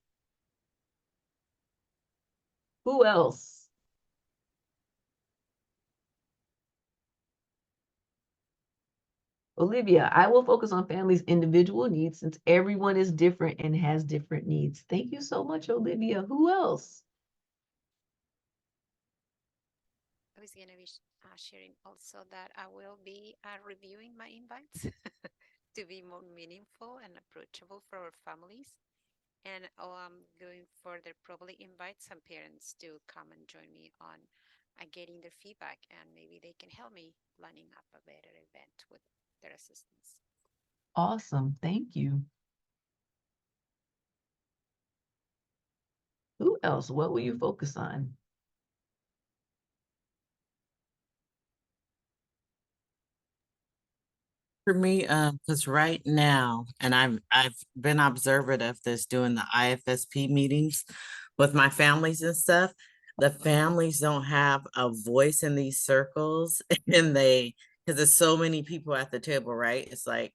Who else? Olivia, I will focus on families' individual needs since everyone is different and has different needs. Thank you so much, Olivia. Who else? I was going to be sharing also that I will be reviewing my invites to be more meaningful and approachable for our families. And going further, probably invite some parents to come and join me on getting their feedback, and maybe they can help me planning up a better event with their assistance. Awesome. Thank you. Who else? What will you focus on? For me, because right now, and I've been observant of this doing the IFSP meetings with my families and stuff. The families don't have a voice in these circles, and because there's so many people at the table, right? It's like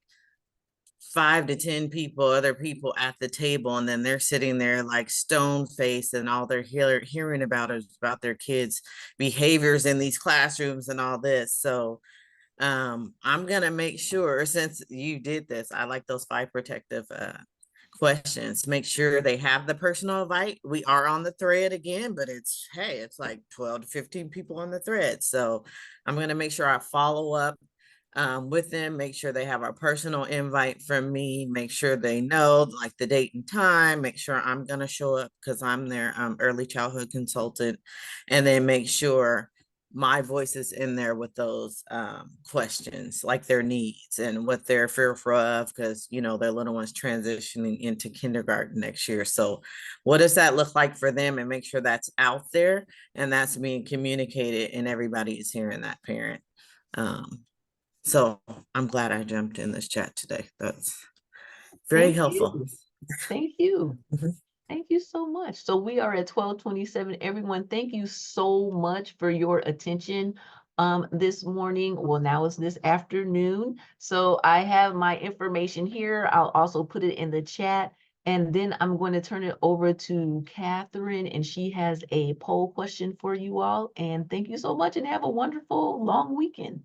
5 to 10 people, other people at the table, and then they're sitting there like stone faced, and all they're hearing about is about their kids' behaviors in these classrooms and all this. So I'm gonna make sure, since you did this, I like those 5 protective questions. Make sure they have the personal invite. We are on the thread again, but it's like 12 to 15 people on the thread. So I'm gonna make sure I follow up with them, make sure they have a personal invite from me, make sure they know like the date and time, make sure I'm gonna show up because I'm their early childhood consultant, and then make sure my voice is in there with those questions, like their needs and what they're fearful of, because their little one's transitioning into kindergarten next year. So what does that look like for them, and make sure that's out there and that's being communicated and everybody is hearing that parent. So I'm glad I jumped in this chat today. That's very Thank helpful. you. Thank you. Mhm. Thank you so much. So we are at 12:27. Everyone, thank you so much for your attention this morning. Well, now it's this afternoon. So I have my information here. I'll also put it in the chat. And then I'm going to turn it over to Catherine, and she has a poll question for you all. And thank you so much, and have a wonderful long weekend.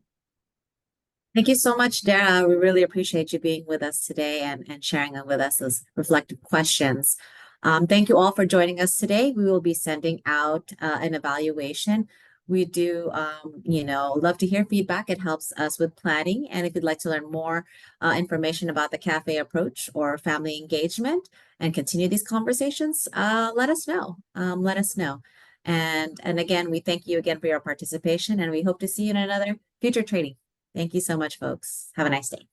Thank you so much, Dara. We really appreciate you being with us today and sharing with us those reflective questions. Thank you all for joining us today. We will be sending out an evaluation. We do, love to hear feedback. It helps us with planning. And if you'd like to learn more information about the cafe approach or family engagement and continue these conversations, let us know. Let us know. And again, we thank you again for your participation, and we hope to see you in another future training. Thank you so much, folks. Have a nice day.